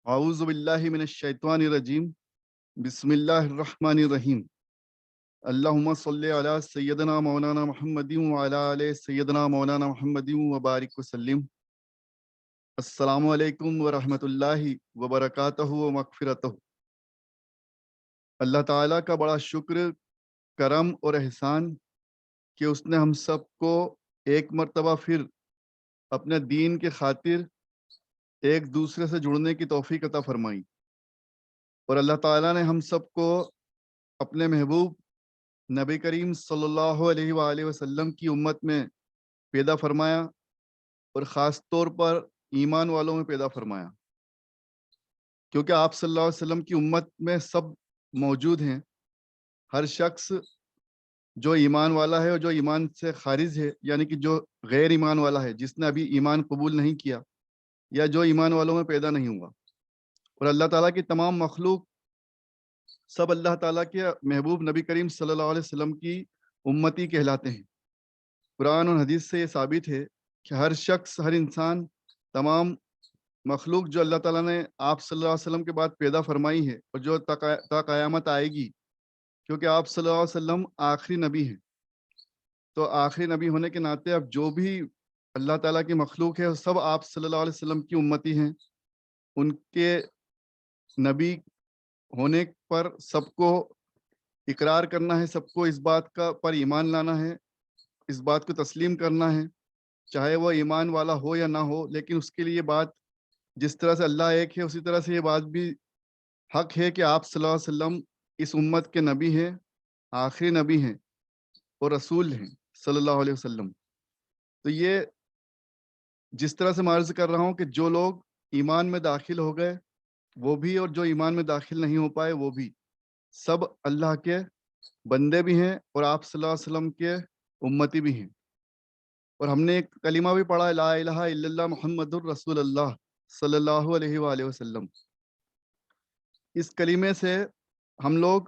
اعوذ باللہ من الشیطان الرجیم بسم اللہ الرحمن الرحیم اللہم صلی علی سیدنا مولانا محمد وعلی آل سیدنا مولانا محمد وبارک وسلم۔ السلام علیکم ورحمۃ اللہ وبرکاتہ و مغفرتہ۔ اللہ تعالیٰ کا بڑا شکر، کرم اور احسان کہ اس نے ہم سب کو ایک مرتبہ پھر اپنے دین کے خاطر ایک دوسرے سے جڑنے کی توفیق عطا فرمائی، اور اللہ تعالیٰ نے ہم سب کو اپنے محبوب نبی کریم صلی اللہ علیہ وآلہ وسلم کی امت میں پیدا فرمایا، اور خاص طور پر ایمان والوں میں پیدا فرمایا، کیونکہ آپ صلی اللہ علیہ وسلم کی امت میں سب موجود ہیں۔ ہر شخص جو ایمان والا ہے اور جو ایمان سے خارج ہے، یعنی کہ جو غیر ایمان والا ہے، جس نے ابھی ایمان قبول نہیں کیا یا جو ایمان والوں میں پیدا نہیں ہوا، اور اللہ تعالیٰ کی تمام مخلوق سب اللہ تعالیٰ کے محبوب نبی کریم صلی اللہ علیہ وسلم کی امتی کہلاتے ہیں۔ قرآن اور حدیث سے یہ ثابت ہے کہ ہر شخص، ہر انسان، تمام مخلوق جو اللہ تعالیٰ نے آپ صلی اللہ علیہ وسلم کے بعد پیدا فرمائی ہے اور جو تا قیامت آئے گی، کیونکہ آپ صلی اللہ علیہ وسلم آخری نبی ہیں، تو آخری نبی ہونے کے ناطے اب جو بھی اللہ تعالیٰ کی مخلوق ہے وہ سب آپ صلی اللہ علیہ وسلم کی امتی ہیں۔ ان کے نبی ہونے پر سب کو اقرار کرنا ہے، سب کو اس بات کا پر ایمان لانا ہے، اس بات کو تسلیم کرنا ہے، چاہے وہ ایمان والا ہو یا نہ ہو۔ لیکن اس کے لیے یہ بات، جس طرح سے اللہ ایک ہے، اسی طرح سے یہ بات بھی حق ہے کہ آپ صلی اللہ علیہ وسلم اس امت کے نبی ہیں، آخری نبی ہیں اور رسول ہیں صلی اللہ علیہ وسلم۔ تو یہ جس طرح سے میں عرض کر رہا ہوں کہ جو لوگ ایمان میں داخل ہو گئے وہ بھی، اور جو ایمان میں داخل نہیں ہو پائے وہ بھی، سب اللہ کے بندے بھی ہیں اور آپ صلی اللہ علیہ وسلم کے امتی بھی ہیں۔ اور ہم نے ایک کلمہ بھی پڑھا، لا الہ الا اللہ محمد الرسول اللہ صلی اللہ علیہ وآلہ وسلم۔ اس کلمے سے ہم لوگ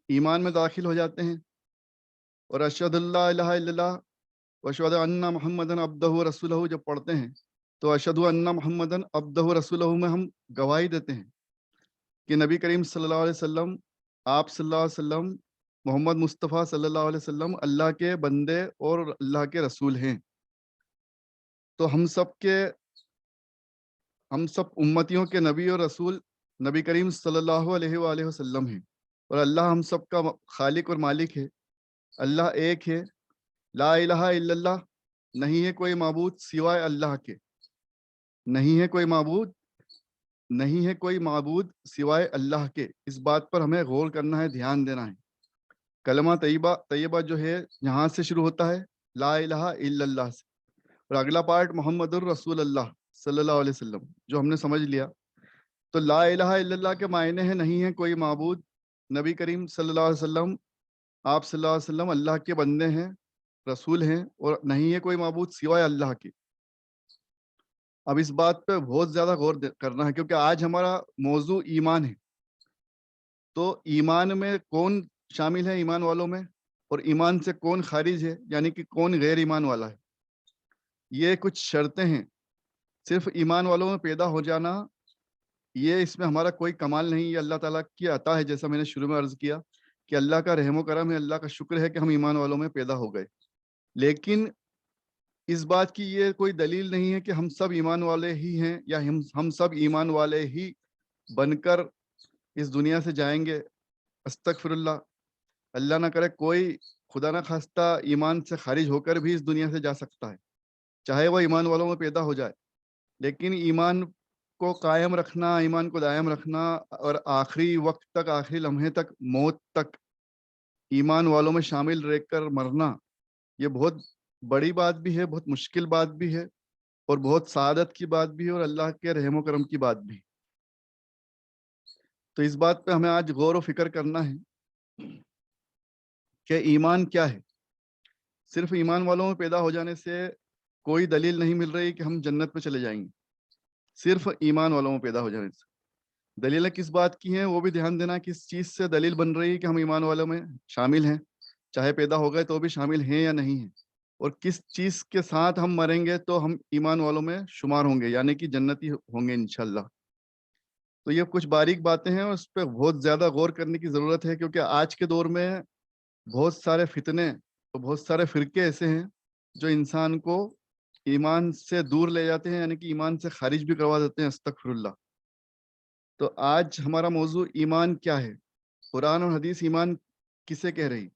ایمان میں داخل ہو جاتے ہیں، اور اشہد اللہ الہ الا اللہ واشہد ان محمدن عبدہ ورسولہ جب پڑھتے ہیں تو اشہد ان محمدن عبدہ ورسولہ میں ہم گواہی دیتے ہیں کہ نبی کریم صلی اللہ علیہ وسلم، آپ صلی اللہ علیہ وسلم، محمد مصطفیٰ صلی اللہ علیہ وسلم اللہ کے بندے اور اللہ کے رسول ہیں۔ تو ہم سب امتیوں کے نبی اور رسول نبی کریم صلی اللہ علیہ وآلہ وسلم ہیں، اور اللہ ہم سب کا خالق اور مالک ہے۔ اللہ ایک ہے، لا الہ الا اللہ، نہیں ہے کوئی معبود سوائے اللہ کے، نہیں ہے کوئی معبود سوائے اللہ کے۔ اس بات پر ہمیں غور کرنا ہے، دھیان دینا ہے۔ کلمہ طیبہ جو ہے یہاں سے شروع ہوتا ہے، لا الہ الا اللہ سے، اور اگلا پارٹ محمد الرسول اللہ صلی اللہ علیہ وسلم، جو ہم نے سمجھ لیا۔ تو لا الہ الا اللہ کے معنی ہے نہیں ہے کوئی معبود، نبی کریم صلی اللہ علیہ وسلم، آپ صلی اللہ علیہ وسلم اللہ کے بندے ہیں، رسول ہیں، اور نہیں ہے کوئی معبود سوائے اللہ کے۔ اب اس بات پہ بہت زیادہ غور کرنا ہے، کیونکہ آج ہمارا موضوع ایمان ہے۔ تو ایمان میں کون شامل ہے ایمان والوں میں، اور ایمان سے کون خارج ہے، یعنی کہ کون غیر ایمان والا ہے۔ یہ کچھ شرطیں ہیں۔ صرف ایمان والوں میں پیدا ہو جانا، یہ اس میں ہمارا کوئی کمال نہیں، یہ اللہ تعالیٰ کی عطا ہے۔ جیسا میں نے شروع میں عرض کیا کہ اللہ کا رحم و کرم ہے، اللہ کا شکر ہے کہ ہم ایمان والوں میں پیدا ہو گئے، لیکن اس بات کی یہ کوئی دلیل نہیں ہے کہ ہم سب ایمان والے ہی ہیں، یا ہم سب ایمان والے ہی بن کر اس دنیا سے جائیں گے۔ استغفر اللہ، اللہ نہ کرے، کوئی خدا نہ خواستہ ایمان سے خارج ہو کر بھی اس دنیا سے جا سکتا ہے، چاہے وہ ایمان والوں میں پیدا ہو جائے۔ لیکن ایمان کو قائم رکھنا، ایمان کو دائم رکھنا، اور آخری وقت تک، آخری لمحے تک، موت تک ایمان والوں میں شامل رہ کر مرنا، یہ بہت بڑی بات بھی ہے، بہت مشکل بات بھی ہے، اور بہت سعادت کی بات بھی ہے، اور اللہ کے رحم و کرم کی بات بھی۔ تو اس بات پہ ہمیں آج غور و فکر کرنا ہے کہ ایمان کیا ہے۔ صرف ایمان والوں میں پیدا ہو جانے سے کوئی دلیل نہیں مل رہی کہ ہم جنت میں چلے جائیں گے، صرف ایمان والوں میں پیدا ہو جانے سے۔ دلیلیں کس بات کی ہیں وہ بھی دھیان دینا، کس چیز سے دلیل بن رہی ہے کہ ہم ایمان والوں میں شامل ہیں، چاہے پیدا ہو گئے تو بھی شامل ہیں یا نہیں ہیں، اور کس چیز کے ساتھ ہم مریں گے تو ہم ایمان والوں میں شمار ہوں گے، یعنی کہ جنتی ہوں گے انشاءاللہ۔ تو یہ کچھ باریک باتیں ہیں، اس پہ بہت زیادہ غور کرنے کی ضرورت ہے، کیونکہ آج کے دور میں بہت سارے فتنے اور بہت سارے فرقے ایسے ہیں جو انسان کو ایمان سے دور لے جاتے ہیں، یعنی کہ ایمان سے خارج بھی کروا دیتے ہیں، استغفر اللہ۔ تو آج ہمارا موضوع ایمان کیا ہے، قرآن اور حدیث ایمان کسے کہہ رہی؟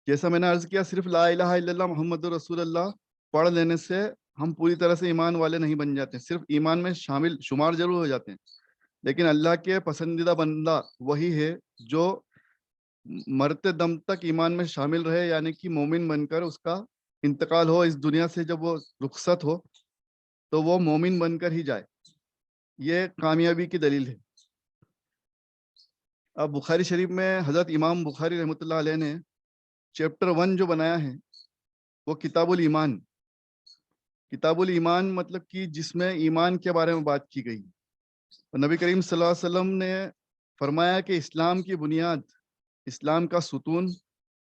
جیسا میں نے عرض کیا، صرف لا الہ الا اللہ محمد رسول اللہ پڑھ لینے سے ہم پوری طرح سے ایمان والے نہیں بن جاتے، صرف ایمان میں شامل شمار ضرور ہو جاتے ہیں، لیکن اللہ کے پسندیدہ بندہ وہی ہے جو مرتے دم تک ایمان میں شامل رہے، یعنی کہ مومن بن کر اس کا انتقال ہو اس دنیا سے، جب وہ رخصت ہو تو وہ مومن بن کر ہی جائے، یہ کامیابی کی دلیل ہے۔ اب بخاری شریف میں حضرت امام بخاری رحمۃ اللہ علیہ نے چیپٹر 1 جو بنایا ہے وہ کتاب الایمان، کتاب الایمان مطلب کہ جس میں ایمان کے بارے میں بات کی گئی۔ نبی کریم صلی اللہ علیہ وسلم نے فرمایا کہ اسلام کی بنیاد، اسلام کا ستون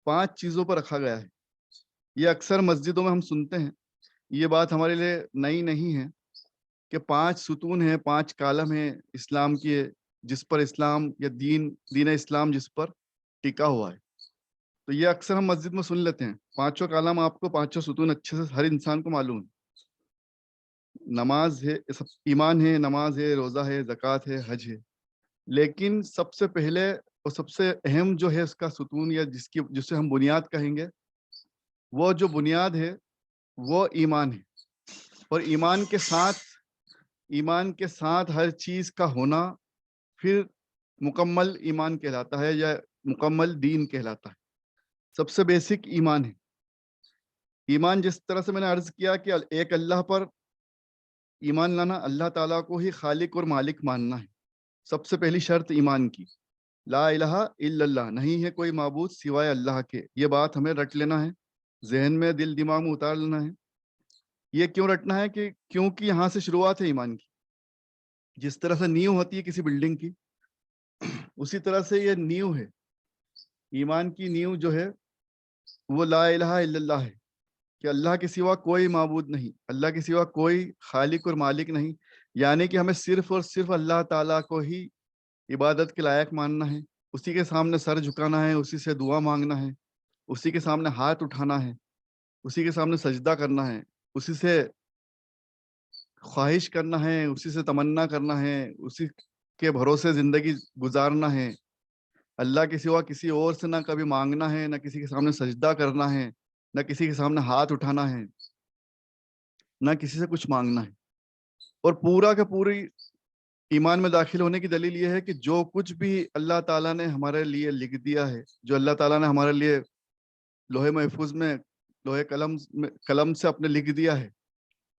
5 چیزوں پر رکھا گیا ہے۔ یہ اکثر مسجدوں میں ہم سنتے ہیں، یہ بات ہمارے لیے نئی نہیں ہے کہ 5 ستون ہیں، 5 کالم ہیں اسلام کی، جس پر اسلام یا دین اسلام جس پر ٹکا ہوا ہے۔ تو یہ اکثر ہم مسجد میں سن لیتے ہیں، 5 کالم آپ کو، 5 ستون اچھے سے ہر انسان کو معلوم ہے۔ نماز ہے، ایمان ہے، نماز ہے، روزہ ہے، زکوٰۃ ہے، حج ہے، لیکن سب سے پہلے اور سب سے اہم جو ہے اس کا ستون، یا جسے ہم بنیاد کہیں گے، وہ جو بنیاد ہے وہ ایمان ہے۔ اور ایمان کے ساتھ ہر چیز کا ہونا پھر مکمل ایمان کہلاتا ہے، یا مکمل دین کہلاتا ہے۔ سب سے بیسک ایمان ہے۔ ایمان جس طرح سے میں نے عرض کیا کہ ایک اللہ پر ایمان لانا، اللہ تعالیٰ کو ہی خالق اور مالک ماننا ہے، سب سے پہلی شرط ایمان کی۔ لا الہ الا اللہ، نہیں ہے کوئی معبود سوائے اللہ کے، یہ بات ہمیں رٹ لینا ہے، ذہن میں دل دماغ میں اتار لینا ہے۔ یہ کیوں رٹنا ہے؟ کہ کیونکہ یہاں سے شروعات ہے ایمان کی۔ جس طرح سے نیو ہوتی ہے کسی بلڈنگ کی، اسی طرح سے یہ نیو ہے، ایمان کی نیو جو ہے وہ لا الہ الا اللہ ہے، کہ اللہ کے سوا کوئی معبود نہیں، اللہ کے سوا کوئی خالق اور مالک نہیں، یعنی کہ ہمیں صرف اور صرف اللہ تعالیٰ کو ہی عبادت کے لائق ماننا ہے، اسی کے سامنے سر جھکانا ہے، اسی سے دعا مانگنا ہے، اسی کے سامنے ہاتھ اٹھانا ہے، اسی کے سامنے سجدہ کرنا ہے، اسی سے خواہش کرنا ہے، اسی سے تمنا کرنا ہے، اسی کے بھروسے زندگی گزارنا ہے۔ اللہ کے سوا کسی اور سے نہ کبھی مانگنا ہے، نہ کسی کے سامنے سجدہ کرنا ہے، نہ کسی کے سامنے ہاتھ اٹھانا ہے، نہ کسی سے کچھ مانگنا ہے۔ اور پورا کا پوری ایمان میں داخل ہونے کی دلیل یہ ہے کہ جو کچھ بھی اللہ تعالیٰ نے ہمارے لیے لکھ دیا ہے، جو اللہ تعالیٰ نے ہمارے لیے لوہے محفوظ میں، لوہے قلم سے اپنے لکھ دیا ہے،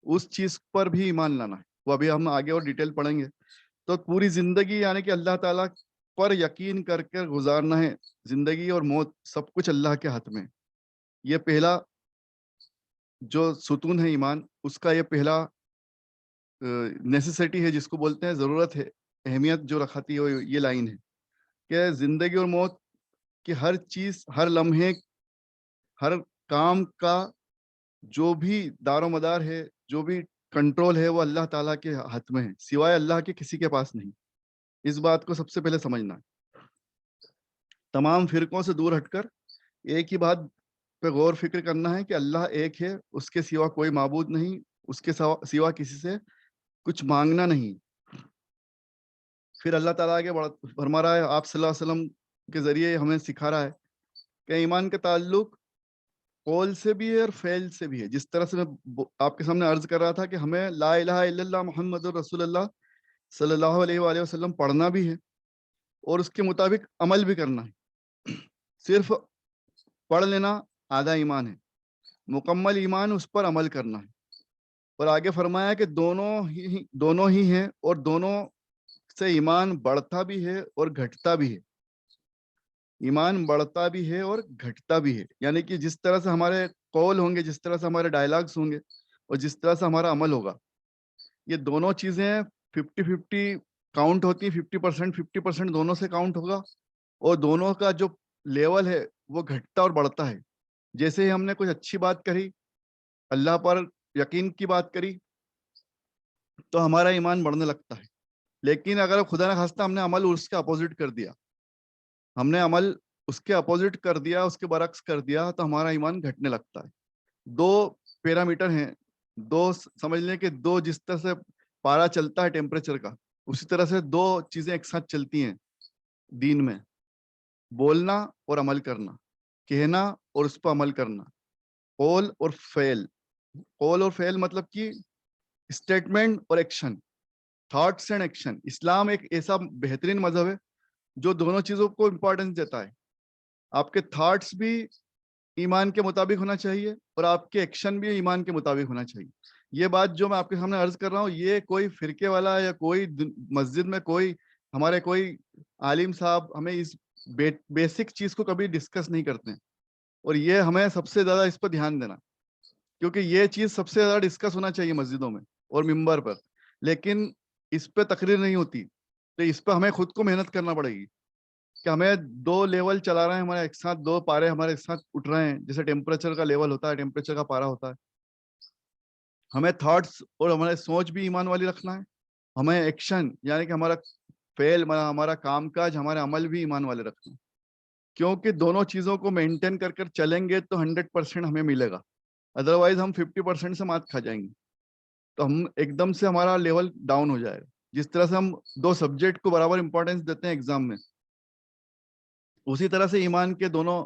اس چیز پر بھی ایمان لانا ہے۔ وہ ابھی ہم آگے اور ڈیٹیل پڑھیں گے۔ تو پوری زندگی یعنی کہ اللہ تعالیٰ پر یقین کر کے گزارنا ہے، زندگی اور موت سب کچھ اللہ کے ہاتھ میں۔ یہ پہلا جو ستون ہے ایمان، اس کا یہ پہلا نیسیسٹی ہے، جس کو بولتے ہیں ضرورت ہے، اہمیت جو رکھاتی ہے یہ لائن ہے کہ زندگی اور موت کی ہر چیز، ہر لمحے، ہر کام کا جو بھی دار و مدار ہے، جو بھی کنٹرول ہے، وہ اللہ تعالیٰ کے ہاتھ میں ہے، سوائے اللہ کے کسی کے پاس نہیں۔ اس بات کو سب سے پہلے سمجھنا ہے۔ تمام فرقوں سے دور ہٹ کر ایک ہی بات پہ غور فکر کرنا ہے کہ اللہ ایک ہے، اس کے سوا کوئی معبود نہیں، اس کے سوا کسی سے کچھ مانگنا نہیں۔ پھر اللہ تعالیٰ آگے فرما رہا ہے، آپ صلی اللہ علیہ وسلم کے ذریعے ہمیں سکھا رہا ہے کہ ایمان کا تعلق قول سے بھی ہے اور فعل سے بھی ہے۔ جس طرح سے میں آپ کے سامنے عرض کر رہا تھا کہ ہمیں لا الہ الا اللہ محمد رسول اللہ صلی اللہ علیہ وآلہ وسلم پڑھنا بھی ہے اور اس کے مطابق عمل بھی کرنا ہے۔ صرف پڑھ لینا آدھا ایمان ہے، مکمل ایمان اس پر عمل کرنا ہے۔ اور آگے فرمایا کہ دونوں ہی ہیں، اور دونوں سے ایمان بڑھتا بھی ہے اور گھٹتا بھی ہے۔ ایمان بڑھتا بھی ہے اور گھٹتا بھی ہے، یعنی کہ جس طرح سے ہمارے قول ہوں گے، جس طرح سے ہمارے ڈائلاگس ہوں گے، اور جس طرح سے ہمارا عمل ہوگا، یہ دونوں چیزیں 50-50 کاؤنٹ ہوتی ہیں۔ 50% دونوں سے کاؤنٹ ہوگا، اور دونوں کا جو لیول ہے وہ گھٹتا اور بڑھتا ہے۔ جیسے ہی ہم نے کچھ اچھی بات کری، اللہ پر یقین کی بات کری، تو ہمارا ایمان بڑھنے لگتا ہے۔ لیکن اگر خدا نہ خواستہ ہم نے عمل اس کے اپوزٹ کر دیا، ہم نے عمل اس کے اپوزٹ کر دیا، اس کے برعکس کر دیا، تو ہمارا ایمان گھٹنے لگتا ہے. دو پیرامیٹر ہیں، دو سمجھ لیں کہ دو، جس طرح سے پارا چلتا ہے ٹیمپریچر کا، اسی طرح سے دو چیزیں ایک ساتھ چلتی ہیں دین میں: بولنا اور عمل کرنا، کہنا اور اس پر عمل کرنا. قول اور فعل. قول اور فعل مطلب کہ اسٹیٹمنٹ اور ایکشن، تھاٹس اینڈ ایکشن. اسلام ایک ایسا بہترین مذہب ہے جو دونوں چیزوں کو امپورٹنس دیتا ہے. آپ کے تھاٹس بھی ایمان کے مطابق ہونا چاہیے اور آپ کے ایکشن بھی ایمان کے مطابق ہونا چاہیے. یہ بات جو میں آپ کے سامنے عرض کر رہا ہوں، یہ کوئی فرقے والا یا کوئی مسجد میں ہمارے کوئی عالم صاحب ہمیں اس بیسک چیز کو کبھی ڈسکس نہیں کرتے ہیں. اور یہ ہمیں سب سے زیادہ اس پر دھیان دینا، کیونکہ یہ چیز سب سے زیادہ ڈسکس ہونا چاہیے مسجدوں میں اور ممبر پر، لیکن اس پہ تقریر نہیں ہوتی. تو اس پہ ہمیں خود کو محنت کرنا پڑے گی کہ ہمیں دو لیول چلا رہے ہیں ہمارے ایک ساتھ، دو پارے ہمارے ایک ساتھ اٹھ رہے ہیں. جیسے ٹیمپریچر کا لیول ہوتا ہے، ٹیمپریچر کا پارا ہوتا ہے. ہمیں تھاٹس اور ہمارے سوچ بھی ایمان والی رکھنا ہے. ہمیں ایکشن یعنی کہ ہمارا فعل، ہمارا کام کاج، ہمارے عمل بھی ایمان والے رکھنا ہے. کیونکہ دونوں چیزوں کو مینٹین کر چلیں گے تو 100% ہمیں ملے گا. ادروائز ہم 50% سے مات کھا جائیں گے، تو ہم ایک دم سے ہمارا لیول ڈاؤن ہو جائے گا. جس طرح سے ہم دو سبجیکٹ کو برابر امپورٹینس دیتے ہیں ایگزام میں، اسی طرح سے ایمان کے دونوں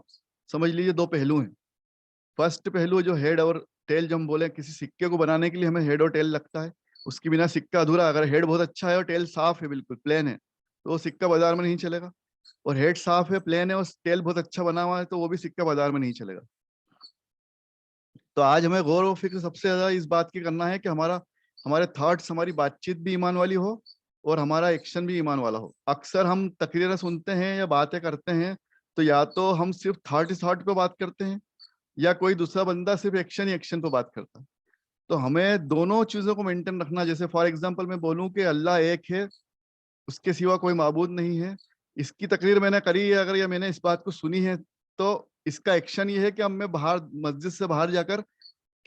سمجھ لیجیے دو پہلو ہیں. فرسٹ پہلو جو ہیڈ اور ٹیل، جو ہم بولے کسی سکے کو بنانے کے لیے ہمیں ہیڈ اور ٹیل لگتا ہے. اس کی بنا سکہ ادھورا. اگر ہیڈ بہت اچھا ہے اور ٹیل صاف ہے، بالکل پلین ہے، تو وہ سکہ بازار میں نہیں چلے گا. اور ہیڈ صاف ہے، پلین ہے، اور ٹیل بہت اچھا بنا ہوا ہے، تو وہ بھی سکہ بازار میں نہیں چلے گا. تو آج ہمیں غور و فکر سب سے زیادہ اس بات کی کرنا ہے کہ ہمارے تھاٹس، ہماری بات چیت بھی ایمان والی ہو اور ہمارا ایکشن بھی ایمان والا ہو. اکثر ہم تقریریں سنتے ہیں یا باتیں کرتے ہیں تو یا تو ہم صرف تھاٹ پہ بات کرتے ہیں، یا کوئی دوسرا بندہ صرف ایکشن ہی ایکشن پہ بات کرتا ہے. تو ہمیں دونوں چیزوں کو مینٹین رکھنا. جیسے فار ایگزامپل میں بولوں کہ اللہ ایک ہے، اس کے سوا کوئی معبود نہیں ہے. اس کی تقریر میں نے کری ہے، اگر یہ میں نے اس بات کو سنی ہے، تو اس کا ایکشن یہ ہے کہ اب میں باہر مسجد سے باہر جا کر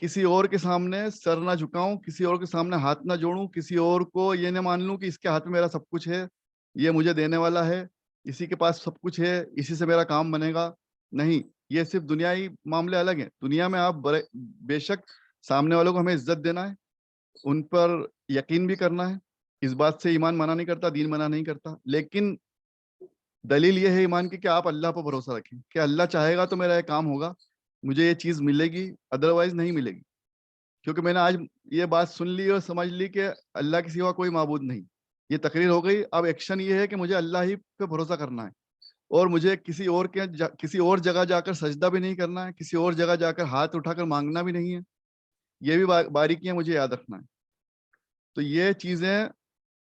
کسی اور کے سامنے سر نہ جھکاؤں، کسی اور کے سامنے ہاتھ نہ جوڑوں، کسی اور کو یہ نہ مان لوں کہ اس کے ہاتھ میں میرا سب کچھ ہے، یہ مجھے دینے والا ہے، اسی کے پاس سب کچھ ہے، اسی سے میرا کام بنے گا. نہیں، یہ صرف دنیائی معاملے الگ ہیں. دنیا میں آپ بے شک سامنے والوں کو ہمیں عزت دینا ہے، ان پر یقین بھی کرنا ہے. اس بات سے ایمان منع نہیں کرتا، دین منع نہیں کرتا. لیکن دلیل یہ ہے ایمان کی کہ آپ اللہ پر بھروسہ رکھیں کہ اللہ چاہے گا تو میرا یہ کام ہوگا، مجھے یہ چیز ملے گی، ادروائز نہیں ملے گی. کیونکہ میں نے آج یہ بات سن لی اور سمجھ لی کہ اللہ کے سوا کوئی معبود نہیں. یہ تقریر ہو گئی. اب ایکشن یہ ہے کہ مجھے اللہ ہی پہ بھروسہ کرنا ہے، اور مجھے کسی اور جگہ جا کر سجدہ بھی نہیں کرنا ہے، کسی اور جگہ جا کر ہاتھ اٹھا کر مانگنا بھی نہیں ہے. یہ بھی باریکیاں مجھے یاد رکھنا ہے. تو یہ چیزیں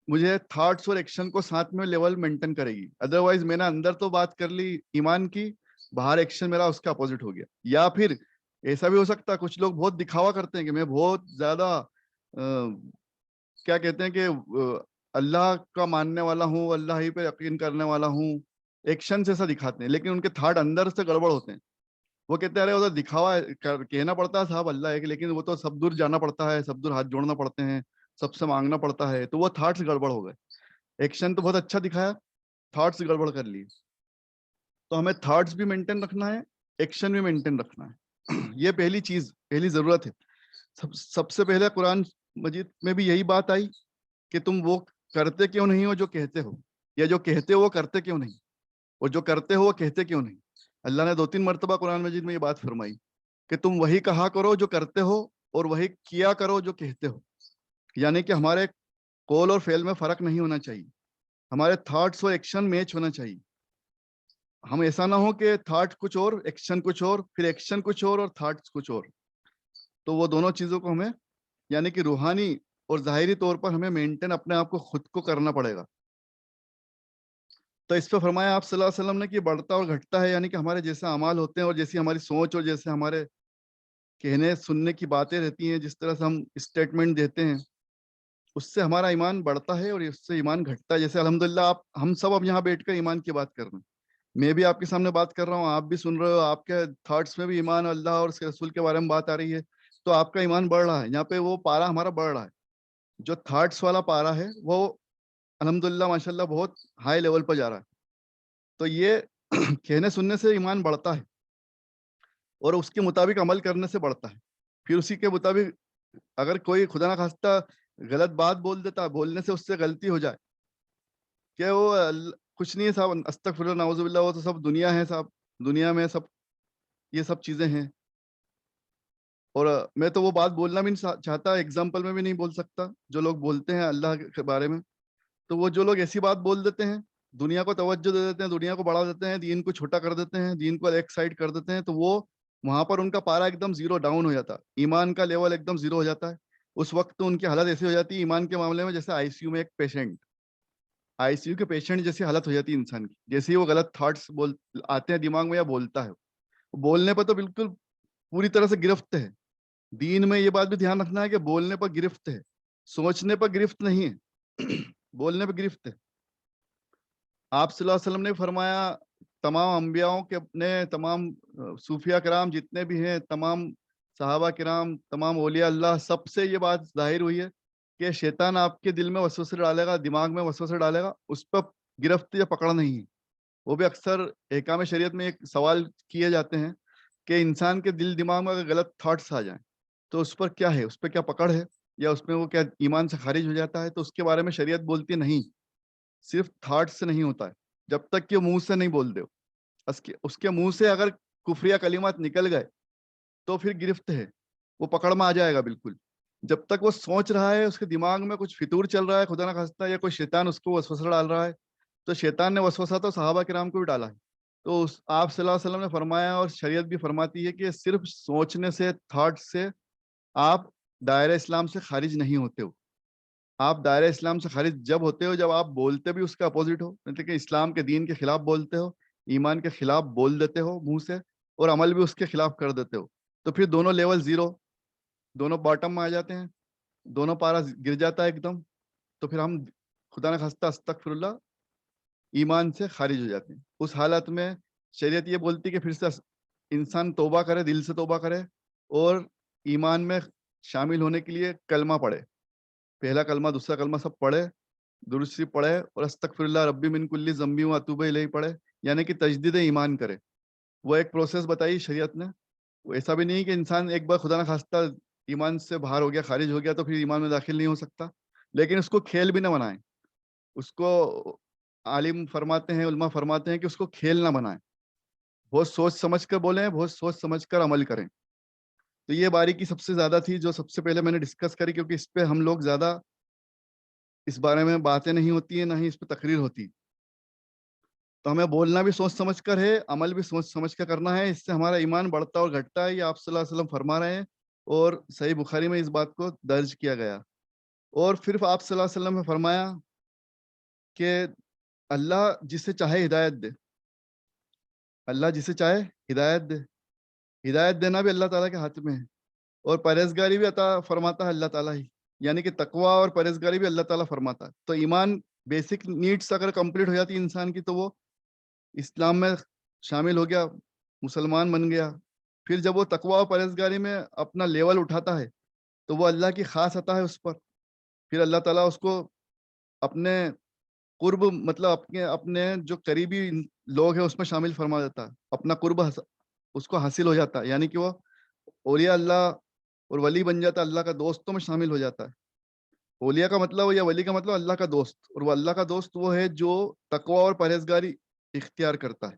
مجھے تھاٹس اور ایکشن کو ساتھ میں لیول مینٹین کرے گی. ادروائز میں نے اندر تو بات کر لی ایمان کی، باہر ایکشن میرا اس کا اپوزٹ ہو گیا. یا پھر ایسا بھی ہو سکتا ہے کچھ لوگ بہت دکھاوا کرتے ہیں کہ میں بہت زیادہ کیا کہتے ہیں کہ اللہ کا ماننے والا ہوں، اللہ ہی پہ یقین کرنے والا ہوں. ایکشن سے ایسا دکھاتے ہیں، لیکن ان کے تھاٹ اندر سے گڑبڑ ہوتے ہیں. وہ کہتے ہیں ارے وہ تو دکھاوا کہنا پڑتا ہے صاحب اللہ ہے، لیکن وہ تو سب دور جانا پڑتا ہے، سب دور ہاتھ جوڑنا پڑتے ہیں، سب سے مانگنا پڑتا ہے. تو وہ تھاٹس گڑبڑ ہو گئے. ایکشن تو بہت اچھا دکھایا، تھاٹس گڑبڑ کر لیے. تو ہمیں تھاٹس بھی مینٹین رکھنا ہے، ایکشن بھی مینٹین رکھنا ہے. یہ پہلی چیز، پہلی ضرورت ہے. سب سے پہلے قرآن مجید میں بھی یہی بات آئی کہ تم وہ کرتے کیوں نہیں ہو جو کہتے ہو، یا جو کہتے ہو وہ کرتے کیوں نہیں، اور جو کرتے ہو وہ کہتے کیوں نہیں. اللہ نے 2-3 مرتبہ قرآن مجید میں یہ بات فرمائی کہ تم وہی کہا کرو جو کرتے ہو، اور وہی کیا کرو جو کہتے ہو. یعنی کہ ہمارے قول اور فعل میں فرق نہیں ہونا چاہیے، ہمارے تھاٹس اور ایکشن میچ ہونا چاہیے. ہم ایسا نہ ہو کہ تھاٹ کچھ اور، ایکشن کچھ اور، پھر ایکشن کچھ اور تھاٹس کچھ اور. تو وہ دونوں چیزوں کو ہمیں یعنی کہ روحانی اور ظاہری طور پر ہمیں مینٹین اپنے آپ کو خود کو کرنا پڑے گا. تو اس پہ فرمایا آپ صلی اللہ علیہ وسلم نے کہ بڑھتا اور گھٹتا ہے، یعنی کہ ہمارے جیسے اعمال ہوتے ہیں اور جیسی ہماری سوچ اور جیسے ہمارے کہنے سننے کی باتیں رہتی ہیں، جس طرح سے ہم اسٹیٹمنٹ دیتے ہیں، اس سے ہمارا ایمان بڑھتا ہے اور اس سے ایمان گھٹتا ہے. جیسے الحمدللہ ہم سب اب یہاں بیٹھ کر ایمان کی بات کر رہے ہیں، میں بھی آپ کے سامنے بات کر رہا ہوں، آپ بھی سن رہے ہو، آپ کے تھاٹس میں بھی ایمان اللہ اور اس کے رسول کے بارے میں بات آ رہی ہے، تو آپ کا ایمان بڑھ رہا ہے. یہاں پہ وہ پارا ہمارا بڑھ رہا ہے. جو تھاٹس والا پارا ہے وہ الحمدللہ ماشاءاللہ بہت ہائی لیول پر جا رہا ہے. تو یہ کہنے سننے سے ایمان بڑھتا ہے اور اس کے مطابق عمل کرنے سے بڑھتا ہے. پھر اسی کے مطابق اگر کوئی خدا نہ خواستہ غلط بات بول دیتا، بولنے سے اس سے غلطی ہو جائے کہ وہ کچھ نہیں ہے صاحب، استغفر اللہ نعوذ باللہ، وہ تو سب دنیا ہے صاحب، دنیا میں سب یہ سب چیزیں ہیں. اور میں تو وہ بات بولنا بھی نہیں چاہتا، ایگزامپل میں بھی نہیں بول سکتا جو لوگ بولتے ہیں اللہ کے بارے میں. تو وہ جو لوگ ایسی بات بول دیتے ہیں، دنیا کو توجہ دے دیتے ہیں، دنیا کو بڑھا دیتے ہیں، دین کو چھوٹا کر دیتے ہیں، دین کو ایک سائڈ کر دیتے ہیں، تو وہ وہاں پر ان کا پارا ایک دم زیرو ڈاؤن ہو جاتا ہے، ایمان کا لیول ایک دم زیرو ہو جاتا ہے. اس وقت تو ان کی حالت ایسی ہو جاتی ہے ایمان کے معاملے میں جیسے آئی سی یو میں ایک پیشنٹ، آئی سی یو کے پیشنٹ جیسی حالت ہو جاتی ہے انسان کی. جیسے ہی وہ غلط تھاٹس آتے ہیں دماغ میں یا بولتا ہے، بولنے پر تو بالکل پوری طرح سے گرفت ہے. دین میں یہ بات بھی دھیان رکھنا ہے کہ بولنے پر گرفت ہے، سوچنے پر گرفت نہیں ہے. بولنے پر گرفت ہے. آپ صلی اللہ علیہ وسلم نے فرمایا تمام انبیاؤں کے اپنے تمام صوفیہ کرام جتنے بھی ہیں، تمام صحابہ کرام، تمام اولیاء اللہ، سب سے یہ بات ظاہر ہوئی ہے کہ شیطان آپ کے دل میں وسوسے ڈالے گا، دماغ میں وسوسے ڈالے گا، اس پر گرفت یا پکڑ نہیں ہے. وہ بھی اکثر احکام شریعت میں ایک سوال کیے جاتے ہیں کہ انسان کے دل دماغ میں اگر غلط تھاٹس آ جائیں تو اس پر کیا ہے، اس پہ کیا پکڑ ہے، یا اس میں وہ کیا ایمان سے خارج ہو جاتا ہے. تو اس کے بارے میں شریعت بولتی ہے نہیں، صرف تھاٹ سے نہیں ہوتا ہے جب تک کہ منہ سے نہیں بول دے. اس کے منہ سے اگر کفریہ کلمات نکل گئے تو پھر گرفت ہے، وہ پکڑ میں آ جائے گا بالکل. جب تک وہ سوچ رہا ہے، اس کے دماغ میں کچھ فطور چل رہا ہے خدا نہ خواستہ، یا کوئی شیطان اس کو وسوسہ ڈال رہا ہے، تو شیطان نے وسوسہ تو صحابہ کرام کو بھی ڈالا ہے. تو آپ صلی اللہ علیہ وسلم نے فرمایا اور شریعت بھی فرماتی ہے کہ صرف سوچنے سے، تھاٹ سے آپ دائرہ اسلام سے خارج نہیں ہوتے ہو. آپ دائرہ اسلام سے خارج جب ہوتے ہو جب آپ بولتے بھی اس کا اپوزٹ ہو، مطلب کہ اسلام کے دین کے خلاف بولتے ہو، ایمان کے خلاف بول دیتے ہو منہ سے، اور عمل بھی اس کے خلاف کر دیتے ہو. تو پھر دونوں لیول زیرو، دونوں باٹم میں آ جاتے ہیں، دونوں پارا گر جاتا ہے ایک دم. تو پھر ہم خدا نہ خواستہ استغفر اللہ ایمان سے خارج ہو جاتے ہیں. اس حالت میں شریعت یہ بولتی کہ پھر سے انسان توبہ کرے، دل سے توبہ کرے، اور ایمان میں شامل ہونے کے لیے کلمہ پڑھے. پہلا کلمہ، دوسرا کلمہ سب پڑھے، درست پڑھے، اور استغفر اللہ ربی من کل ذنب و اتوب الیہ پڑھے، یعنی کہ تجدید ایمان کرے. وہ ایک پروسیس بتائی شریعت نے. وہ ایسا بھی نہیں کہ انسان ایک بار خدا نہ خواستہ ایمان سے باہر ہو گیا، خارج ہو گیا تو پھر ایمان میں داخل نہیں ہو سکتا. لیکن اس کو کھیل بھی نہ بنائیں. اس کو عالم فرماتے ہیں، علماء فرماتے ہیں کہ اس کو کھیل نہ بنائیں. بہت سوچ سمجھ کر بولیں، بہت سوچ سمجھ کر عمل کریں. تو یہ باریکی سب سے زیادہ تھی جو سب سے پہلے میں نے ڈسکس کری، کیونکہ اس پہ ہم لوگ زیادہ اس بارے میں باتیں نہیں ہوتی ہیں، نہ ہی اس پہ تقریر ہوتی. تو ہمیں بولنا بھی سوچ سمجھ کر ہے، عمل بھی سوچ سمجھ کر کرنا ہے. اس سے ہمارا ایمان بڑھتا اور گھٹتا ہے، یہ آپ صلی اللہ علیہ وسلم فرما رہے ہیں، اور صحیح بخاری میں اس بات کو درج کیا گیا. اور پھر آپ صلی اللہ علیہ وسلم نے فرمایا کہ اللہ جسے چاہے ہدایت دے، اللہ جسے چاہے ہدایت دے. ہدایت دینا بھی اللہ تعالیٰ کے ہاتھ میں ہے، اور پرہیزگاری بھی عطا فرماتا ہے اللہ تعالیٰ ہی، یعنی کہ تقوی اور پرہیزگاری بھی اللہ تعالیٰ فرماتا ہے. تو ایمان بیسک نیڈس اگر کمپلیٹ ہو جاتی انسان کی تو وہ اسلام میں شامل ہو گیا، مسلمان بن گیا. پھر جب وہ تقوی اور پرہیزگاری میں اپنا لیول اٹھاتا ہے تو وہ اللہ کی خاص عطا ہے اس پر. پھر اللہ تعالیٰ اس کو اپنے قرب، مطلب اپنے جو قریبی لوگ ہیں اس میں شامل فرما دیتا ہے، اپنا قرب اس کو حاصل ہو جاتا ہے، یعنی کہ وہ اولیاء اللہ اور ولی بن جاتا ہے، اللہ کا دوستوں میں شامل ہو جاتا ہے. اولیاء کا مطلب یا ولی کا مطلب اللہ کا دوست، اور وہ اللہ کا دوست وہ ہے جو تقوی اور پرہیزگاری اختیار کرتا ہے.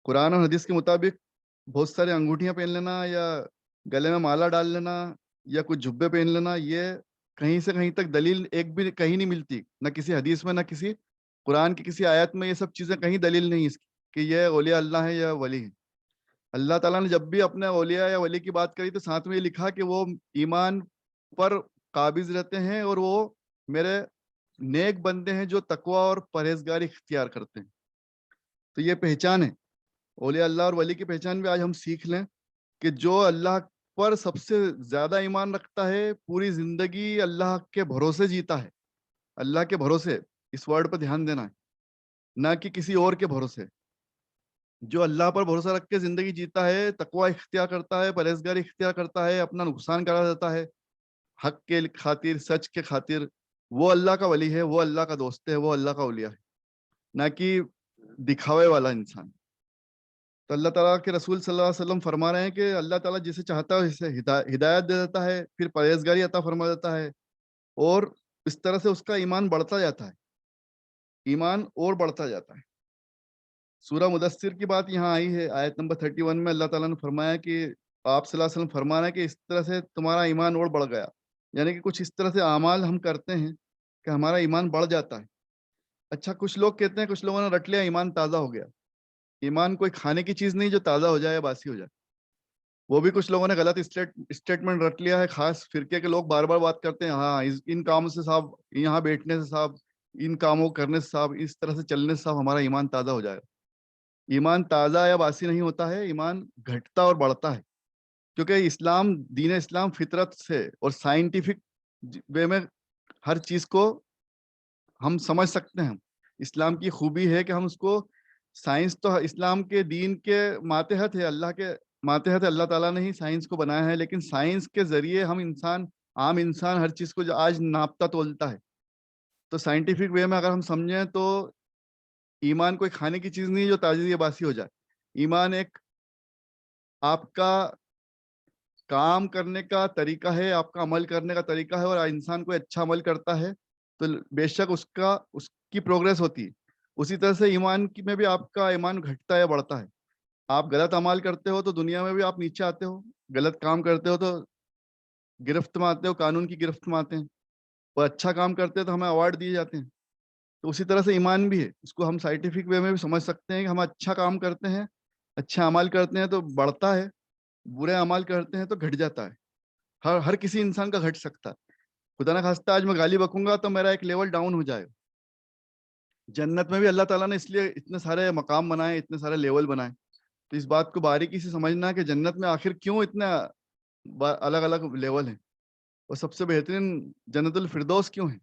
قرآن اور حدیث کے مطابق بہت سارے انگوٹھیاں پہن لینا، یا گلے میں مالا ڈال لینا، یا کچھ جھبے پہن لینا، یہ کہیں سے کہیں تک دلیل ایک بھی کہیں نہیں ملتی، نہ کسی حدیث میں، نہ کسی قرآن کی کسی آیت میں. یہ سب چیزیں کہیں دلیل نہیں اس کی کہ یہ اولیاء اللہ ہے یا ولی ہے. اللہ تعالیٰ نے جب بھی اپنے اولیاء یا ولی کی بات کری تو ساتھ میں یہ لکھا کہ وہ ایمان پر قابض رہتے ہیں، اور وہ میرے نیک بندے ہیں جو تقوی اور پرہیزگاری اختیار کرتے ہیں. تو یہ پہچان ہے اولیاء اللہ اور ولی کی پہچان بھی آج ہم سیکھ لیں کہ جو اللہ پر سب سے زیادہ ایمان رکھتا ہے، پوری زندگی اللہ کے بھروسے جیتا ہے. اللہ کے بھروسے، اس ورڈ پر دھیان دینا ہے، نہ کہ کسی اور کے بھروسے. جو اللہ پر بھروسہ رکھ کے زندگی جیتا ہے، تقوی اختیار کرتا ہے، پرہیزگاری اختیار کرتا ہے، اپنا نقصان کرا دیتا ہے حق کے خاطر، سچ کے خاطر، وہ اللہ کا ولی ہے, وہ اللہ کا دوست ہے, وہ اللہ کا اولیاء ہے, نہ کہ دکھاوے والا انسان. تو اللہ تعالیٰ کے رسول صلی اللہ علیہ وسلم فرما رہے ہیں کہ اللہ تعالیٰ جسے چاہتا ہے اسے ہدایت دے دیتا ہے, پھر پرہیزگاری عطا فرما دیتا ہے, اور اس طرح سے اس کا ایمان بڑھتا جاتا ہے, ایمان اور بڑھتا جاتا ہے. سورہ مدثر کی بات یہاں آئی ہے, آیت نمبر 31 میں اللہ تعالیٰ نے فرمایا کہ آپ صلی اللہ علیہ وسلم فرما رہے ہیں کہ اس طرح سے تمہارا ایمان اور بڑھ گیا. یعنی کہ کچھ اس طرح سے اعمال ہم کرتے ہیں کہ ہمارا ایمان بڑھ جاتا ہے. اچھا, کچھ لوگ کہتے ہیں, کچھ لوگوں نے رٹ لیا ایمان تازہ ہو گیا. ایمان کوئی کھانے کی چیز نہیں جو تازہ ہو جائے یا باسی ہو جائے. وہ بھی کچھ لوگوں نے غلط اسٹیٹمنٹ رٹ لیا ہے. خاص فرقے کے لوگ بار بار بات کرتے ہیں, ہاں ان کاموں سے صاحب, یہاں بیٹھنے سے صاحب, ان کاموں کرنے سے صاحب, اس طرح سے چلنے سے صاحب ہمارا ایمان تازہ ہو جائے گا. ایمان تازہ یا باسی نہیں ہوتا ہے, ایمان گھٹتا اور بڑھتا ہے. کیونکہ اسلام, دین اسلام فطرت سے اور سائنٹیفک وے میں ہر چیز کو ہم سمجھ سکتے ہیں. اسلام کی خوبی ہے کہ ہم اس کو, سائنس تو اسلام کے دین کے ماتحت ہے, اللہ کے ماتحت ہے, اللہ تعالیٰ نے ہی سائنس کو بنایا ہے, لیکن سائنس کے ذریعے ہم انسان, عام انسان ہر چیز کو جو آج ناپتا تولتا ہے. تو سائنٹیفک وے میں اگر ہم سمجھیں تو ایمان کوئی کھانے کی چیز نہیں جو تازی یا باسی ہو جائے. ایمان ایک آپ کا کام کرنے کا طریقہ ہے, آپ کا عمل کرنے کا طریقہ ہے, اور انسان کوئی اچھا عمل کرتا ہے تو بے شک اس کی پروگریس ہوتی ہے. اسی طرح سے ایمان میں بھی آپ کا ایمان گھٹتا ہے, بڑھتا ہے. آپ غلط عمل کرتے ہو تو دنیا میں بھی آپ نیچے آتے ہو, غلط کام کرتے ہو تو گرفت میں آتے ہو, قانون کی گرفت میں آتے ہیں, اور اچھا کام کرتے ہیں تو ہمیں ایوارڈ دیے جاتے ہیں. تو اسی طرح سے ایمان بھی ہے, اس کو ہم سائنٹیفک وے میں بھی سمجھ سکتے ہیں کہ ہم اچھا کام کرتے ہیں, اچھا عمل کرتے ہیں تو بڑھتا ہے, برے عمل کرتے ہیں تو گھٹ جاتا ہے. ہر کسی انسان کا گھٹ سکتا ہے. خدا نہ خواستہ آج میں گالی بکوں گا تو میرا ایک لیول ڈاؤن ہو جائے گا. جنت میں بھی اللہ تعالیٰ نے اس لیے اتنے سارے مقام بنائے, اتنے سارے لیول بنائے. تو اس بات کو باریکی سے سمجھنا کہ جنت میں آخر کیوں اتنا الگ الگ لیول ہیں, اور سب سے بہترین جنت الفردوس کیوں ہے,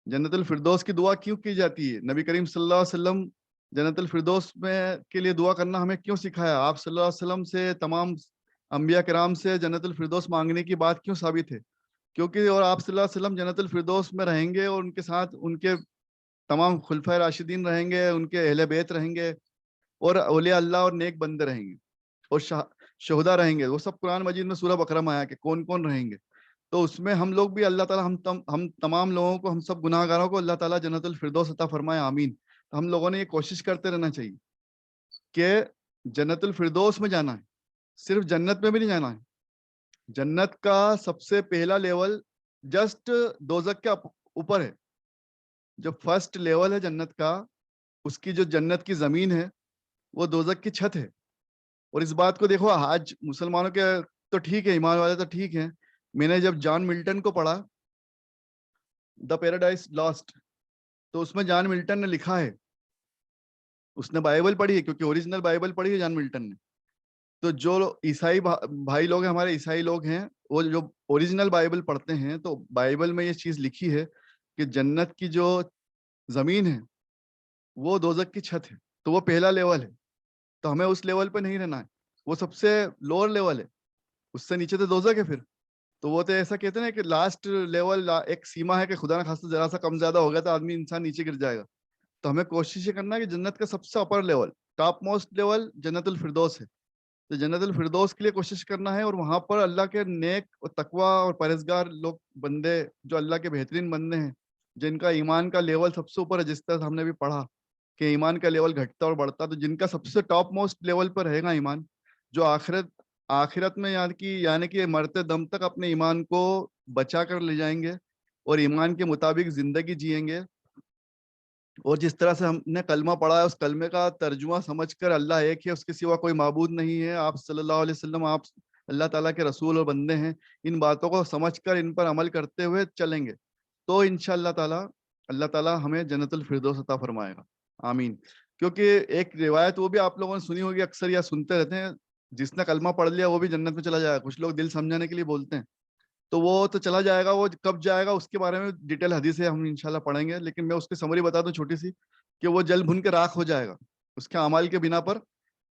جنت الفردوس کی دعا کیوں کی جاتی ہے. نبی کریم صلی اللہ علیہ وسلم جنت الفردوس میں کے لیے دعا کرنا ہمیں کیوں سکھایا. آپ صلی اللہ علیہ وسلم سے, تمام انبیاء کرام سے جنت الفردوس مانگنے کی بات کیوں ثابت ہے, کیونکہ اور آپ صلی اللہ علیہ وسلم جنت الفردوس میں رہیں گے, اور ان کے ساتھ ان کے تمام خلفائے راشدین رہیں گے, ان کے اہل بیت رہیں گے, اور اولیاء اللہ اور نیک بندے رہیں گے, اور شہدا رہیں گے. وہ سب قرآن مجید میں سورہ بقرہ میں آیا کہ کون کون رہیں گے. تو اس میں ہم لوگ بھی, اللہ تعالیٰ ہم تمام لوگوں کو, ہم سب گناہ گاروں کو اللہ تعالیٰ جنت الفردوس عطا فرمائے, آمین. تو ہم لوگوں نے یہ کوشش کرتے رہنا چاہیے کہ جنت الفردوس میں جانا ہے, صرف جنت میں بھی نہیں جانا ہے. جنت کا سب سے پہلا لیول جسٹ دوزخ کے اوپر ہے. جو فرسٹ لیول ہے جنت کا, اس کی جو جنت کی زمین ہے وہ دوزخ کی چھت ہے. اور اس بات کو دیکھو, آج مسلمانوں کے تو ٹھیک ہے, ایمان والے تو ٹھیک ہیں. میں نے جب جان ملٹن کو پڑھا, دا پیراڈائز لاسٹ, تو اس میں جان ملٹن نے لکھا ہے, اس نے بائبل پڑھی ہے, کیونکہ اوریجنل بائبل پڑھی ہے جان ملٹن نے. تو جو عیسائی بھائی لوگ ہیں, ہمارے عیسائی لوگ ہیں, وہ جو اوریجنل بائبل پڑھتے ہیں, تو بائبل میں یہ چیز لکھی ہے کہ جنت کی جو زمین ہے وہ دوزخ کی چھت ہے. تو وہ پہلا لیول ہے, تو ہمیں اس لیول پہ نہیں رہنا ہے. وہ سب سے لوور لیول ہے, اس سے نیچے تو دوزخ ہے. پھر تو وہ تو ایسا کہتے ہیں کہ لاسٹ لیول ایک سیما ہے کہ خدا نہ خواستہ ذرا سا کم زیادہ ہو گیا تو آدمی انسان نیچے گر جائے گا. تو ہمیں کوشش یہ کرنا ہے کہ جنت کا سب سے upper level, top most level جنت الفردوس ہے. تو جنت الفردوس کے لیے کوشش کرنا ہے, اور وہاں پر اللہ کے نیک اور تقوی اور پرہیزگار لوگ, بندے, جو اللہ کے بہترین بندے ہیں, جن کا ایمان کا لیول سب سے اوپر ہے. جس طرح ہم نے بھی پڑھا کہ ایمان کا لیول گھٹتا اور بڑھتا, تو جن کا سب سے ٹاپ موسٹ لیول پر رہے گا ایمان, جو آخرت میں یعنی کہ مرتے دم تک اپنے ایمان کو بچا کر لے جائیں گے, اور ایمان کے مطابق زندگی جئیں گے. اور جس طرح سے ہم نے کلمہ پڑھا ہے, اس کلمے کا ترجمہ سمجھ کر اللہ ایک ہے, اس کے سوا کوئی معبود نہیں ہے, آپ صلی اللہ علیہ وسلم آپ اللہ تعالیٰ کے رسول اور بندے ہیں, ان باتوں کو سمجھ کر ان پر عمل کرتے ہوئے چلیں گے, تو انشاءاللہ تعالیٰ اللہ تعالیٰ ہمیں جنت الفردوس عطا فرمائے گا, آمین. کیونکہ ایک روایت وہ بھی آپ لوگوں نے سنی ہوگی, اکثر یا سنتے رہتے ہیں, جس نے کلمہ پڑھ لیا وہ بھی جنت میں چلا جائے گا. کچھ لوگ دل سمجھانے کے لیے بولتے ہیں, تو وہ تو چلا جائے گا, وہ کب جائے گا اس کے بارے میں ڈیٹیل حدیث ہے, ہم انشاءاللہ پڑھیں گے. لیکن میں اس کی سمری بتا دوں چھوٹی سی, کہ وہ جل بھن کے راکھ ہو جائے گا اس کے اعمال کے بنا پر.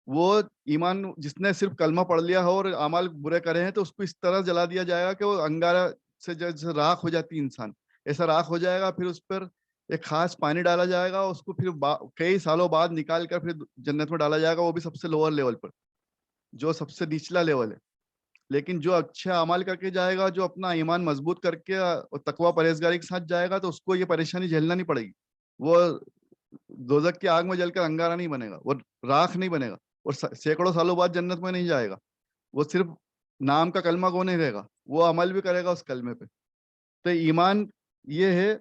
وہ ایمان جس نے صرف کلمہ پڑھ لیا ہو اور اعمال برے کرے ہیں, تو اس کو اس طرح جلا دیا جائے گا کہ وہ انگارہ سے جیسے راکھ ہو جاتی انسان, ایسا راکھ ہو جائے گا، پھر اس پر ایک خاص پانی ڈالا جائے گا، اس کو پھر کئی سالوں بعد نکال کر پھر جنت میں ڈالا جائے گا، وہ بھی سب سے لوور لیول پر، جو سب سے نچلا لیول ہے۔ لیکن جو اچھا عمل کر کے جائے گا، جو اپنا ایمان مضبوط کر کے اور تقوی پرہیزگاری کے ساتھ جائے گا، تو اس کو یہ پریشانی جھیلنا نہیں پڑے گی، وہ دوزخ کی آگ میں جل کر انگارہ نہیں بنے گا، وہ راکھ نہیں بنے گا، اور سینکڑوں سالوں بعد جنت میں نہیں جائے گا، وہ صرف نام کا کلمہ گو نہیں رہے گا، وہ عمل بھی کرے گا اس کلمے پہ۔ تو ایمان یہ ہے،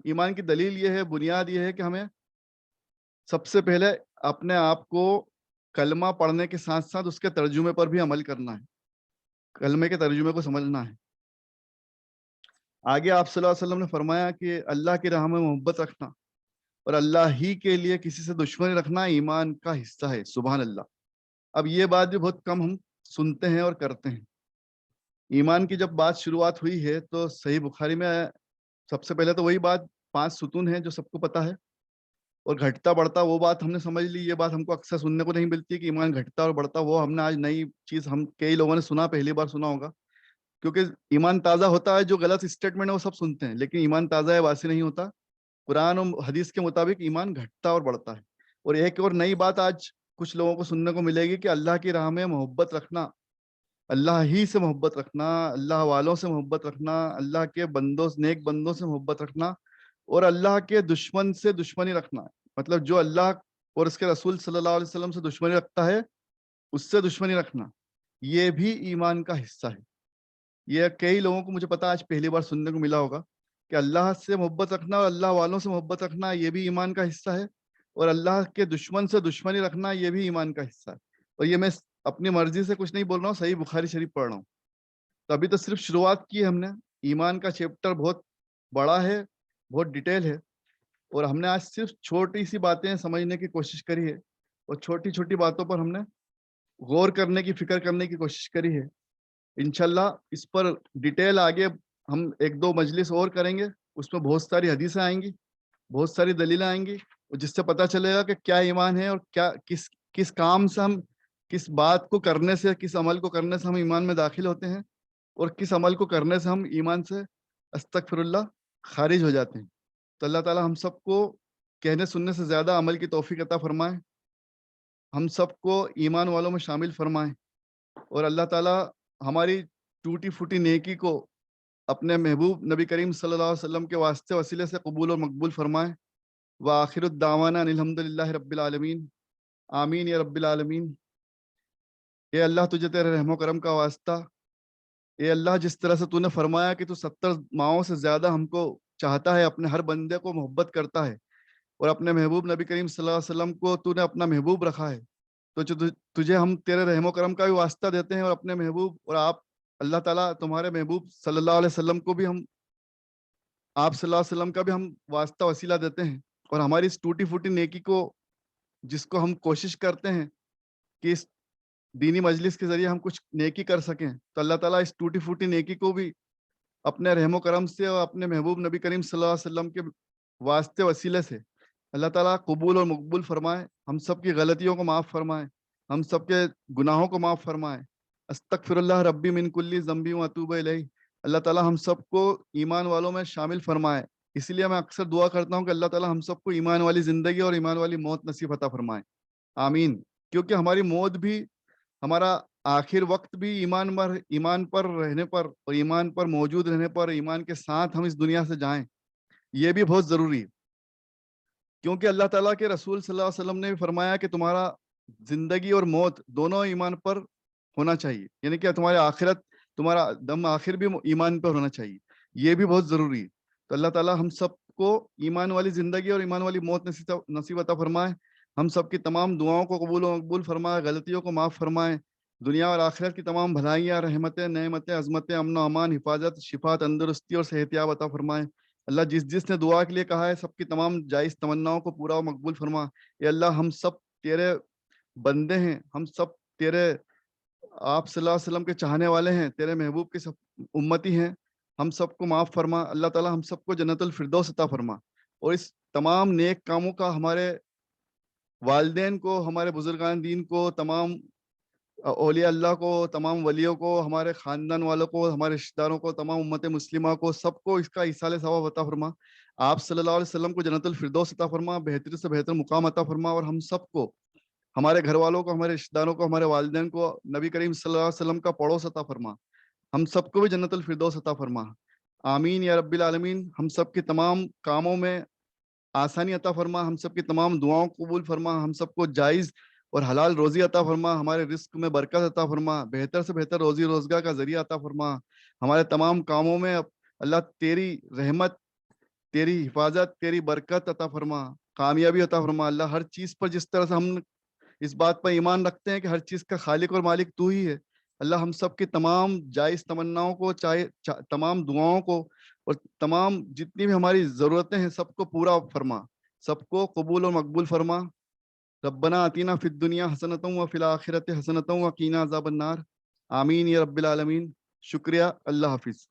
ایمان کی دلیل یہ ہے، بنیاد یہ ہے کہ ہمیں سب سے پہلے اپنے آپ کو کلمہ پڑھنے کے ساتھ ساتھ اس کے ترجمے پر بھی عمل کرنا ہے، کلمے کے ترجمے کو سمجھنا ہے۔ آگے آپ صلی اللہ علیہ وسلم نے فرمایا کہ اللہ کی راہ میں محبت رکھنا اور اللہ ہی کے لیے کسی سے دشمنی رکھنا ایمان کا حصہ ہے۔ سبحان اللہ۔ اب یہ بات بھی بہت کم ہم سنتے ہیں اور کرتے ہیں۔ ایمان کی جب بات شروعات ہوئی ہے تو صحیح بخاری میں سب سے پہلے تو وہی بات 5 ستون ہے جو سب کو پتا ہے، اور گھٹتا بڑھتا وہ بات ہم نے سمجھ لی۔ یہ بات ہم کو اکثر سننے کو نہیں ملتی کہ ایمان گھٹتا اور بڑھتا، وہ ہم نے آج نئی چیز ہم کئی لوگوں نے سنا، پہلی بار سنا ہوگا، کیونکہ ایمان تازہ ہوتا ہے، جو غلط اسٹیٹمنٹ ہے وہ سب سنتے ہیں، لیکن ایمان تازہ ہے واسی نہیں ہوتا۔ قرآن و حدیث کے مطابق ایمان گھٹتا اور بڑھتا ہے۔ اور ایک اور نئی بات آج کچھ لوگوں کو سننے کو ملے گی کہ اللہ کی راہ میں محبت رکھنا، اللہ ہی سے محبت رکھنا، اللہ والوں سے محبت رکھنا، اللہ کے بندوں نیک بندوں سے محبت رکھنا، اور اللہ کے دشمن سے دشمنی رکھنا، مطلب جو اللہ اور اس کے رسول صلی اللہ علیہ وسلم سے دشمنی رکھتا ہے اس سے دشمنی رکھنا، یہ بھی ایمان کا حصہ ہے۔ یہ کئی لوگوں کو مجھے پتا آج پہلی بار سننے کو ملا ہوگا کہ اللہ سے محبت رکھنا اور اللہ والوں سے محبت رکھنا یہ بھی ایمان کا حصہ ہے، اور اللہ کے دشمن سے دشمنی رکھنا یہ بھی ایمان کا حصہ ہے۔ اور یہ میں اپنی مرضی سے کچھ نہیں بول رہا ہوں، صحیح بخاری شریف پڑھ رہا ہوں۔ تو ابھی تو صرف شروعات کی ہے ہم نے، ایمان کا چیپٹر بہت بڑا ہے، بہت ڈیٹیل ہے، اور ہم نے آج صرف چھوٹی سی باتیں سمجھنے کی کوشش کری ہے، اور چھوٹی چھوٹی باتوں پر ہم نے غور کرنے کی، فکر کرنے کی کوشش کری ہے۔ انشاءاللہ اس پر ڈیٹیل آگے ہم ایک دو مجلس اور کریں گے، اس میں بہت ساری حدیثیں آئیں گی، بہت ساری دلیلیں آئیں گی، اور جس سے پتہ چلے گا کہ کیا ایمان ہے، اور کیا کس کام سے ہم، کس بات کو کرنے سے، کس عمل کو کرنے سے ہم ایمان میں داخل ہوتے ہیں، اور کس عمل کو کرنے سے ہم ایمان سے استغفر اللہ خارج ہو جاتے ہیں۔ تو اللہ تعالی ہم سب کو کہنے سننے سے زیادہ عمل کی توفیق عطا فرمائے، ہم سب کو ایمان والوں میں شامل فرمائے، اور اللہ تعالی ہماری ٹوٹی پھوٹی نیکی کو اپنے محبوب نبی کریم صلی اللہ علیہ وسلم کے واسطے وسیلے سے قبول اور مقبول فرمائے۔ وآخر الدعوانا ان الحمد للہ رب العالمین، آمین یا رب العالمین۔ اے اللہ تجھے تیرے رحم و کرم کا واسطہ، اے اللہ جس طرح سے تو نے فرمایا کہ تو 70 ماؤں سے زیادہ ہم کو چاہتا ہے، اپنے ہر بندے کو محبت کرتا ہے، اور اپنے محبوب نبی کریم صلی اللہ علیہ وسلم کو تو نے اپنا محبوب رکھا ہے، تو تجھے ہم تیرے رحم و کرم کا بھی واسطہ دیتے ہیں، اور اپنے محبوب اور آپ اللہ تعالیٰ تمہارے محبوب صلی اللہ علیہ وسلم کو بھی ہم، آپ صلی اللہ علیہ وسلم کا بھی ہم واسطہ وسیلہ دیتے ہیں، اور ہماری اس ٹوٹی پھوٹی نیکی کو، جس کو ہم کوشش کرتے ہیں کہ اس دینی مجلس کے ذریعے ہم کچھ نیکی کر سکیں، تو اللہ تعالیٰ اس ٹوٹی پھوٹی نیکی کو بھی اپنے رحم و کرم سے اور اپنے محبوب نبی کریم صلی اللہ علیہ وسلم کے واسطے وسیلے سے اللہ تعالیٰ قبول اور مقبول فرمائے، ہم سب کی غلطیوں کو معاف فرمائے، ہم سب کے گناہوں کو معاف فرمائے۔ استغفر اللہ ربی من کلی ذنبی و اتوب الیہ۔ اللہ تعالیٰ ہم سب کو ایمان والوں میں شامل فرمائے۔ اس لیے میں اکثر دعا کرتا ہوں کہ اللہ تعالیٰ ہم سب کو ایمان والی زندگی اور ایمان والی موت نصیب عطا فرمائے، آمین۔ کیونکہ ہماری موت بھی، ہمارا آخر وقت بھی ایمان پر رہنے پر اور ایمان پر موجود رہنے پر، ایمان کے ساتھ ہم اس دنیا سے جائیں، یہ بھی بہت ضروری ہے۔ کیونکہ اللہ تعالیٰ کے رسول صلی اللہ علیہ وسلم نے بھی فرمایا کہ تمہارا زندگی اور موت دونوں ایمان پر ہونا چاہیے، یعنی کہ تمہارے آخرت، تمہارا دم آخر بھی ایمان پر ہونا چاہیے، یہ بھی بہت ضروری ہے۔ تو اللہ تعالیٰ ہم سب کو ایمان والی زندگی اور ایمان والی موت نصیب عطا فرمائے، ہم سب کی تمام دعاؤں کو قبول و مقبول فرمائے، غلطیوں کو معاف فرمائے، دنیا اور آخرت کی تمام بھلائیاں، رحمتیں، نعمتیں، عظمتیں، امن و امان، حفاظت، شفا، تندرستی اور صحتیاب عطا فرمائے۔ اللہ جس نے دعا کے لیے کہا ہے، سب کی تمام جائز تمناؤں کو پورا و مقبول فرما۔ اے اللہ ہم سب تیرے بندے ہیں، ہم سب تیرے، آپ صلی اللہ علیہ وسلم کے چاہنے والے ہیں، تیرے محبوب کے سب امتی ہیں، ہم سب کو معاف فرما۔ اللہ تعالیٰ ہم سب کو جنت الفردوس عطا فرما، اور اس تمام نیک کاموں کا ہمارے والدین کو، ہمارے بزرگان دین کو، تمام اولیاء اللہ کو، تمام ولیوں کو، ہمارے خاندان والوں کو، ہمارے رشتہ داروں کو، تمام امت مسلمہ کو، سب کو اس کا ایصال ثواب عطا فرما۔ آپ صلی اللہ علیہ وسلم کو جنت الفردوس عطا فرما، بہتر سے بہتر مقام عطا فرما، اور ہم سب کو، ہمارے گھر والوں کو، ہمارے رشتہ داروں کو، ہمارے والدین کو نبی کریم صلی اللہ علیہ وسلم کا پڑوس عطا فرما، ہم سب کو بھی جنت الفردوس عطا فرما۔ آمین یا رب العالمین۔ ہم سب کے تمام کاموں میں آسانی عطا فرما، ہم سب کی تمام دعاؤں کو قبول فرما، ہم سب کو جائز اور حلال روزی عطا فرما، ہمارے رزق میں برکت عطا فرما، بہتر سے بہتر روزی روزگار کا ذریعہ عطا فرما، ہمارے تمام کاموں میں اللہ تیری رحمت، تیری حفاظت، تیری برکت عطا فرما، کامیابی عطا فرما۔ اللہ ہر چیز پر جس طرح سے ہم اس بات پر ایمان رکھتے ہیں کہ ہر چیز کا خالق اور مالک تو ہی ہے، اللہ ہم سب کی تمام جائز تمناؤں کو، تمام دعاؤں کو، اور تمام جتنی بھی ہماری ضرورتیں ہیں سب کو پورا فرما، سب کو قبول اور مقبول فرما۔ ربنا آتینا فی الدنیا حسنۃ وفی الآخرۃ حسنۃ وقینا عذاب النار۔ آمین یا رب العالمین۔ شکریہ، اللہ حافظ۔